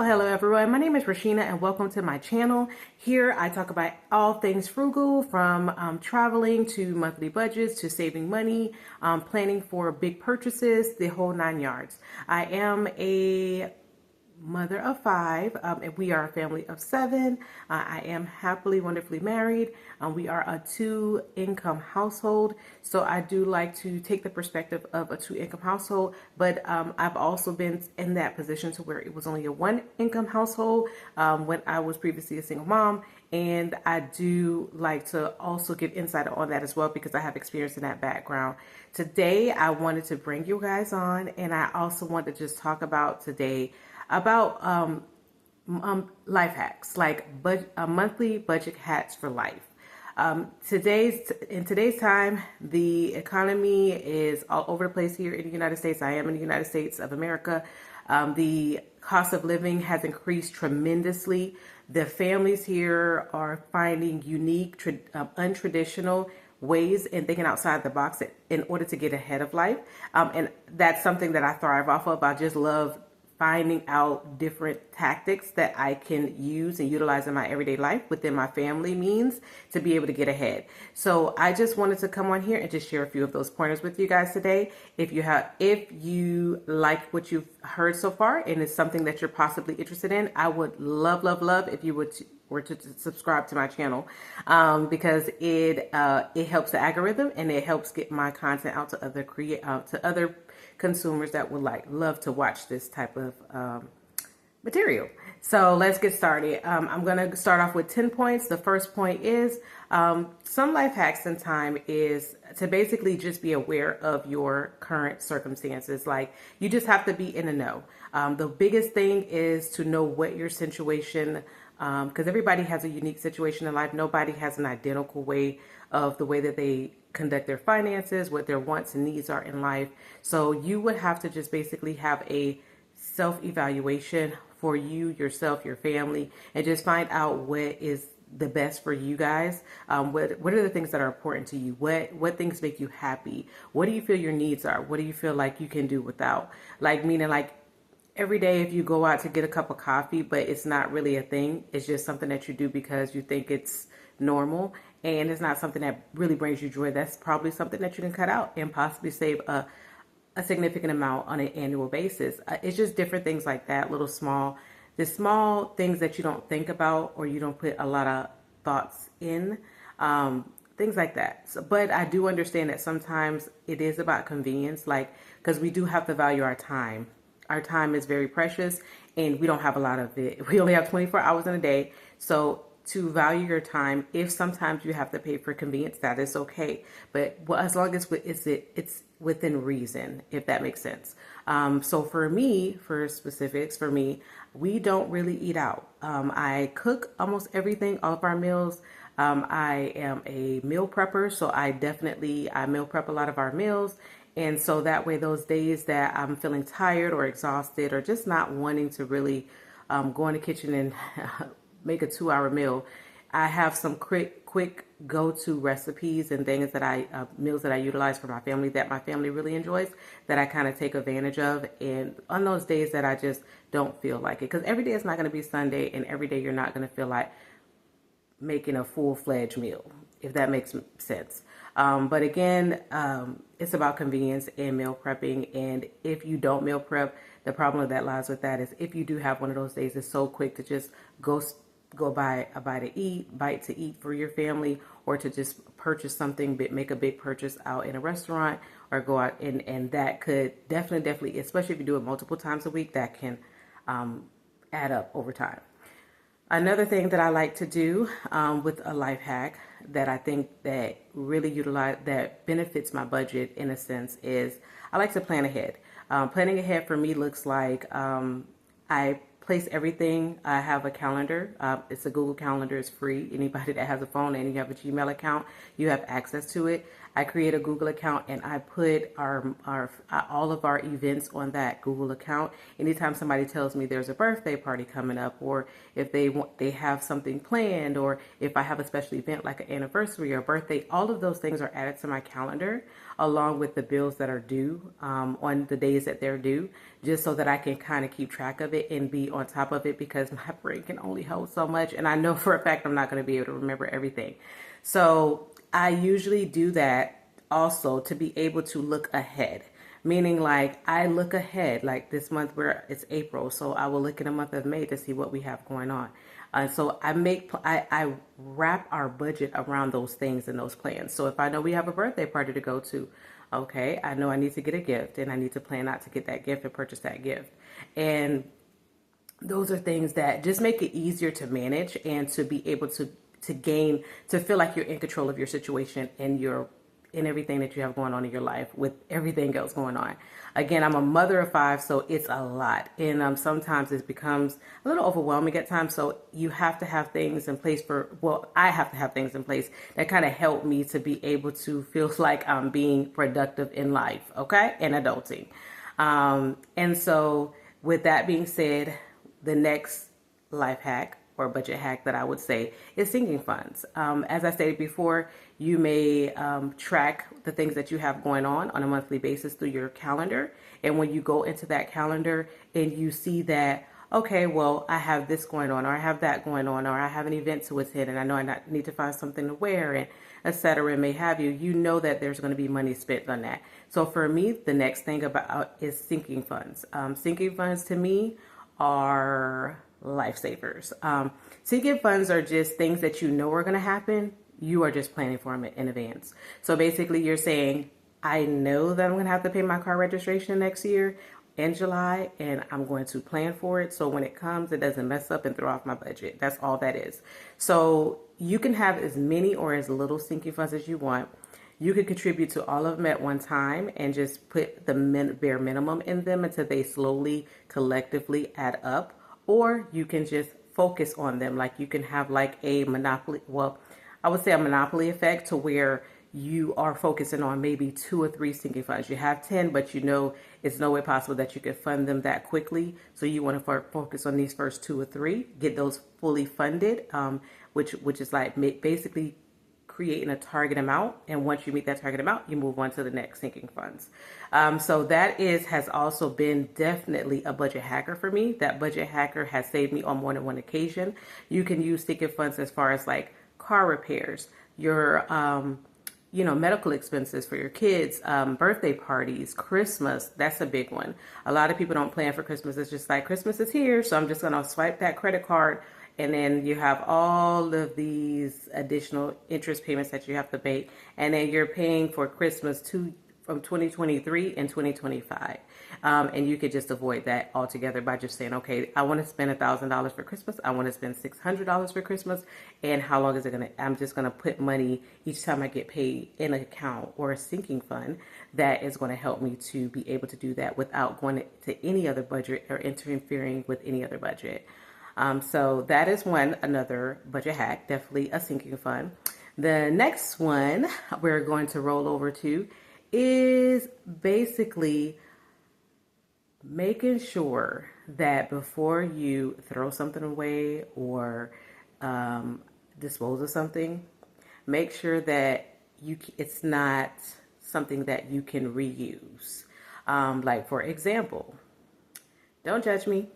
Well, hello everyone. My name is Rashina and welcome to my channel. Here I talk about all things frugal, from traveling to monthly budgets to saving money, planning for big purchases, the whole 9 yards. I am a mother of five, and we are a family of seven. I am happily, wonderfully married. We are a two-income household, so I do like to take the perspective of a two-income household, but I've also been in that position to where it was only a one-income household when I was previously a single mom, and I do like to also give insight on that as well because I have experience in that background. Today, I wanted to bring you guys on, and I also want to just talk about today about life hacks, like monthly budget hacks for life. In today's time, the economy is all over the place here in the United States. I am in the United States of America. The cost of living has increased tremendously. The families here are finding unique, untraditional ways and thinking outside the box in order to get ahead of life. And that's something that I thrive off of. I just love finding out different tactics that I can use and utilize in my everyday life within my family means to be able to get ahead. So I just wanted to come on here and just share a few of those pointers with you guys today. If you like what you've heard so far and it's something that you're possibly interested in, I would love if you were to subscribe to my channel, because it helps the algorithm and it helps get my content out to other consumers that would love to watch this type of material. So let's get started. I'm going to start off with 10 points. The first point is some life hacks in time is to basically just be aware of your current circumstances. Like, you just have to be in the know. The biggest thing is to know what your situation, because everybody has a unique situation in life. Nobody has an identical way of the way that they conduct their finances, what their wants and needs are in life. So you would have to just basically have a self-evaluation for you, yourself, your family, and just find out what is the best for you guys. What are the things that are important to you? What things make you happy? What do you feel your needs are? What do you feel like you can do without? Like, meaning like, every day if you go out to get a cup of coffee, but it's not really a thing, it's just something that you do because you think it's normal and it's not something that really brings you joy, that's probably something that you can cut out and possibly save a significant amount on an annual basis. It's just different things like that, the small things that you don't think about or you don't put a lot of thoughts in, things like that. So, but I do understand that sometimes it is about convenience, like, because we do have to value our time. Our time is very precious and we don't have a lot of it. We only have 24 hours in a day. So to value your time, if sometimes you have to pay for convenience, that is okay. But as long as it's within reason, if that makes sense. So for me, we don't really eat out. I cook almost everything, all of our meals. I am a meal prepper, so I meal prep a lot of our meals. And so that way, those days that I'm feeling tired or exhausted or just not wanting to really go in the kitchen and make a 2-hour meal, I have some quick go-to recipes and things that meals that I utilize for my family that my family really enjoys, that I kind of take advantage of. And on those days that I just don't feel like it, because every day is not going to be Sunday, and every day you're not going to feel like making a full-fledged meal, if that makes sense. But again, it's about convenience and meal prepping. And if you don't meal prep, the problem that lies with that is if you do have one of those days, it's so quick to just go buy a bite to eat for your family, or to just purchase something, make a big purchase out in a restaurant, or go out and that could definitely, especially if you do it multiple times a week, that can add up over time. Another thing that I like to do with a life hack that I think that really that benefits my budget in a sense is I like to plan ahead. Planning ahead for me looks like I place everything. I have a calendar. It's a Google Calendar. It's free. Anybody that has a phone and you have a Gmail account, you have access to it. I create a Google account and I put all of our events on that Google account. Anytime somebody tells me there's a birthday party coming up, or if they have something planned, or if I have a special event like an anniversary or birthday, all of those things are added to my calendar along with the bills that are due on the days that they're due, just so that I can kind of keep track of it and be on top of it, because my brain can only hold so much. And I know for a fact I'm not going to be able to remember everything. So I usually do that also to be able to look ahead. Meaning, like, I look ahead, like this month where it's April, so I will look in the month of May to see what we have going on. So I wrap our budget around those things and those plans. So if I know we have a birthday party to go to, okay, I know I need to get a gift and I need to plan out to get that gift and purchase that gift. And those are things that just make it easier to manage and to be able to feel like you're in control of your situation and in everything that you have going on in your life with everything else going on. Again, I'm a mother of 5, so it's a lot. And sometimes it becomes a little overwhelming at times. So you have to have things in place I have to have things in place that kind of help me to be able to feel like I'm being productive in life, okay, and adulting. And so with that being said, the next life hack or budget hack that I would say is sinking funds. As I stated before, you may track the things that you have going on a monthly basis through your calendar. And when you go into that calendar and you see that, okay, well, I have this going on, or I have that going on, or I have an event to attend, and I know I need to find something to wear, and et cetera, and may have you, you know that there's going to be money spent on that. So for me, the next thing is sinking funds. Sinking funds to me are lifesavers. Sinking funds are just things that you know are going to happen. You are just planning for them in advance. So basically you're saying, I know that I'm going to have to pay my car registration next year in July, and I'm going to plan for it. So when it comes, it doesn't mess up and throw off my budget. That's all that is. So you can have as many or as little sinking funds as you want. You could contribute to all of them at one time and just put the bare minimum in them until they slowly, collectively add up. Or you can just focus on them. Like you can have like a monopoly, well, I would say a monopoly effect, to where you are focusing on maybe 2 or 3 sinking funds. You have 10, but you know it's no way possible that you could fund them that quickly. So you want to focus on these first 2 or 3, get those fully funded, which is like basically creating a target amount. And once you meet that target amount, you move on to the next sinking funds. So that has also been definitely a budget hacker for me. That budget hacker has saved me on more than one occasion. You can use sinking funds as far as like car repairs, your medical expenses for your kids, birthday parties, Christmas. That's a big one. A lot of people don't plan for Christmas. It's just like, Christmas is here, so I'm just going to swipe that credit card. And then you have all of these additional interest payments that you have to pay. And then you're paying for Christmas from 2023 and 2025. And you could just avoid that altogether by just saying, okay, I want to spend $1,000 for Christmas. I want to spend $600 for Christmas. And how long is it going to, I'm just going to put money each time I get paid in an account or a sinking fund that is going to help me to be able to do that without going to any other budget or interfering with any other budget. So that is another budget hack, definitely a sinking fund. The next one we're going to roll over to is basically making sure that before you throw something away or dispose of something, make sure that it's not something that you can reuse. Like, for example, don't judge me.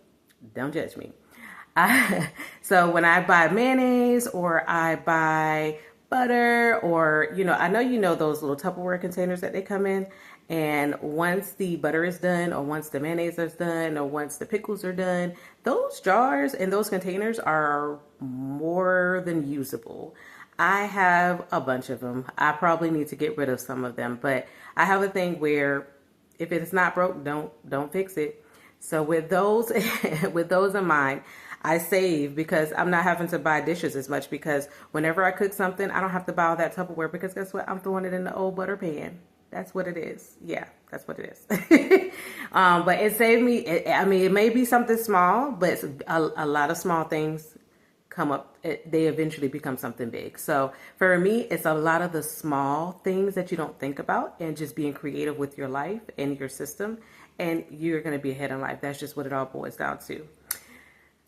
So when I buy mayonnaise or I buy butter, or, I know those little Tupperware containers that they come in, and once the butter is done, or once the mayonnaise is done, or once the pickles are done, those jars and those containers are more than usable. I have a bunch of them. I probably need to get rid of some of them, but I have a thing where if it is not broke, don't fix it. So with those in mind, I save, because I'm not having to buy dishes as much, because whenever I cook something, I don't have to buy all that Tupperware, because guess what? I'm throwing it in the old butter pan. That's what it is. Yeah, that's what it is. But it saved me. It may be something small, but it's a lot of small things they eventually become something big. So for me, it's a lot of the small things that you don't think about and just being creative with your life and your system, and you're going to be ahead in life. That's just what it all boils down to.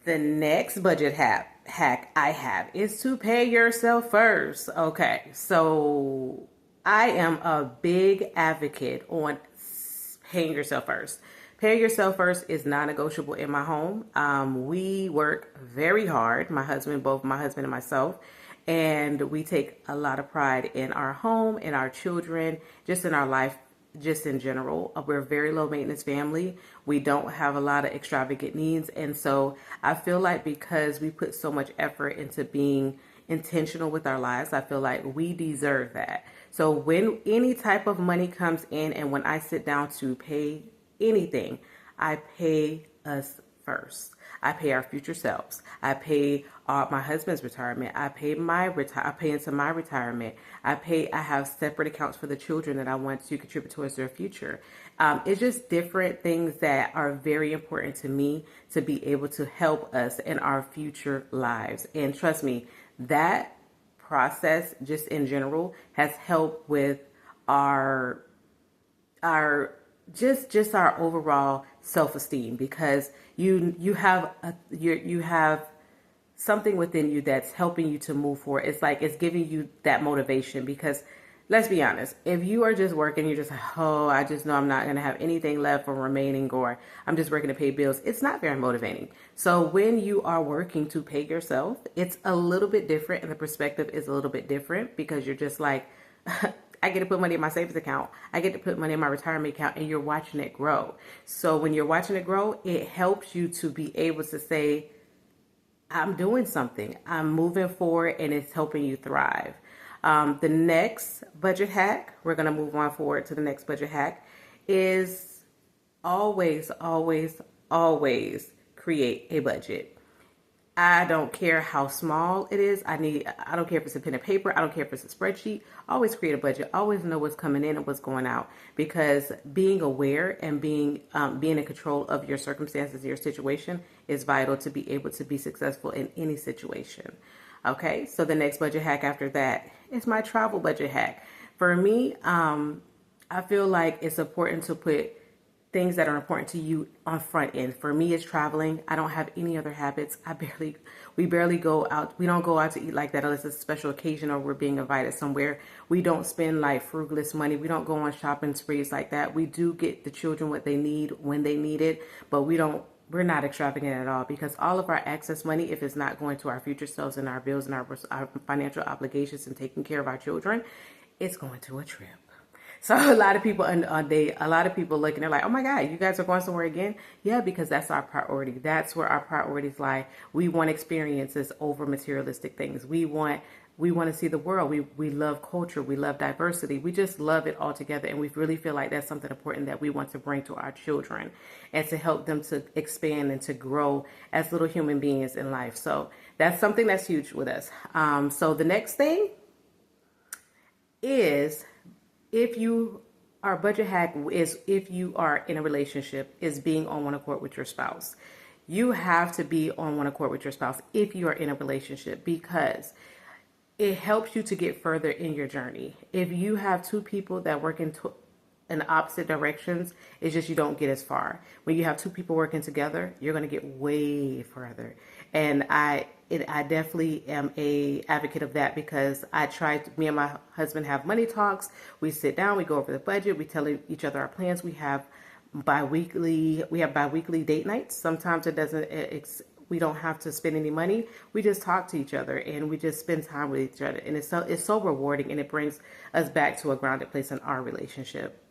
The next budget hack I have is to pay yourself first. Okay, so I am a big advocate on paying yourself first. Paying yourself first is non-negotiable in my home. We work very hard, both my husband and myself, and we take a lot of pride in our home, in our children, just in our life, just in general. We're a very low maintenance family. We don't have a lot of extravagant needs. And so I feel like because we put so much effort into being intentional with our lives, I feel like we deserve that. So when any type of money comes in and when I sit down to pay anything, I pay us first. I pay our future selves. I pay my husband's retirement. I pay I pay into my retirement. I have separate accounts for the children that I want to contribute towards their future. It's just different things that are very important to me to be able to help us in our future lives. And trust me, that process just in general has helped with our just our overall self-esteem, because you have something within you that's helping you to move forward. It's like it's giving you that motivation, because let's be honest, if you are just working, you're just like, oh, I just know I'm not going to have anything left for remaining, or I'm just working to pay bills. It's not very motivating. So when you are working to pay yourself, it's a little bit different, and the perspective is a little bit different, because you're just like, I get to put money in my savings account. I get to put money in my retirement account, and you're watching it grow. So when you're watching it grow, it helps you to be able to say, I'm doing something. I'm moving forward, and it's helping you thrive. The next budget hack, we're going to move on forward to the next budget hack, is always, always, always create a budget. I don't care how small it is. I don't care if it's a pen and paper. I don't care if it's a spreadsheet. Always create a budget. Always know what's coming in and what's going out, because being aware and being in control of your circumstances, your situation, is vital to be able to be successful in any situation. Okay, so the next budget hack after that is my travel budget hack. For me, I feel like it's important to put things that are important to you on front end. For me, it's traveling. I don't have any other habits. We barely go out. We don't go out to eat like that unless it's a special occasion or we're being invited somewhere. We don't spend like frugalist money. We don't go on shopping sprees like that. We do get the children what they need when they need it, but we're not extravagant at all, because all of our excess money, if it's not going to our future selves and our bills and our financial obligations and taking care of our children, it's going to a trip. So a lot of people looking, they're like, oh my God, you guys are going somewhere again? Yeah, because that's our priority. That's where our priorities lie. We want experiences over materialistic things. We want to see the world. We love culture. We love diversity. We just love it all together. And we really feel like that's something important that we want to bring to our children and to help them to expand and to grow as little human beings in life. So that's something that's huge with us. So the next thing is, if you are in a relationship, is being on one accord with your spouse. You have to be on one accord with your spouse if you are in a relationship, because it helps you to get further in your journey. If you have two people that work in opposite directions, it's just you don't get as far. When you have two people working together, you're going to get way further. And I definitely am a advocate of that, because me and my husband have money talks. We sit down, we go over the budget, we tell each other our plans. We have bi-weekly date nights. Sometimes we don't have to spend any money. We just talk to each other and we just spend time with each other. And it's so rewarding, and it brings us back to a grounded place in our relationship.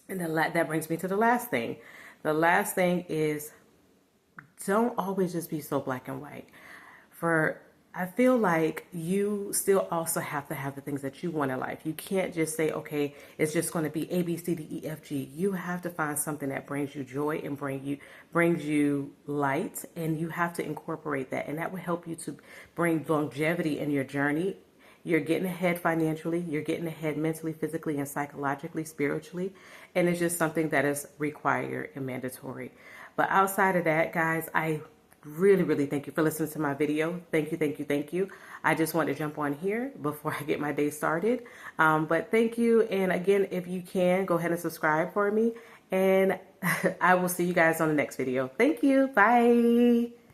And that brings me to the last thing. The last thing is, don't always just be so black and white. I feel like you still also have to have the things that you want in life. You can't just say, okay, it's just going to be A, B, C, D, E, F, G. You have to find something that brings you joy and brings you light, and you have to incorporate that. And that will help you to bring longevity in your journey. You're getting ahead financially. You're getting ahead mentally, physically, and psychologically, spiritually. And it's just something that is required and mandatory. But outside of that, guys, I really, really thank you for listening to my video. Thank you, thank you, thank you. I just want to jump on here before I get my day started. But thank you. And again, if you can, go ahead and subscribe for me. And I will see you guys on the next video. Thank you. Bye.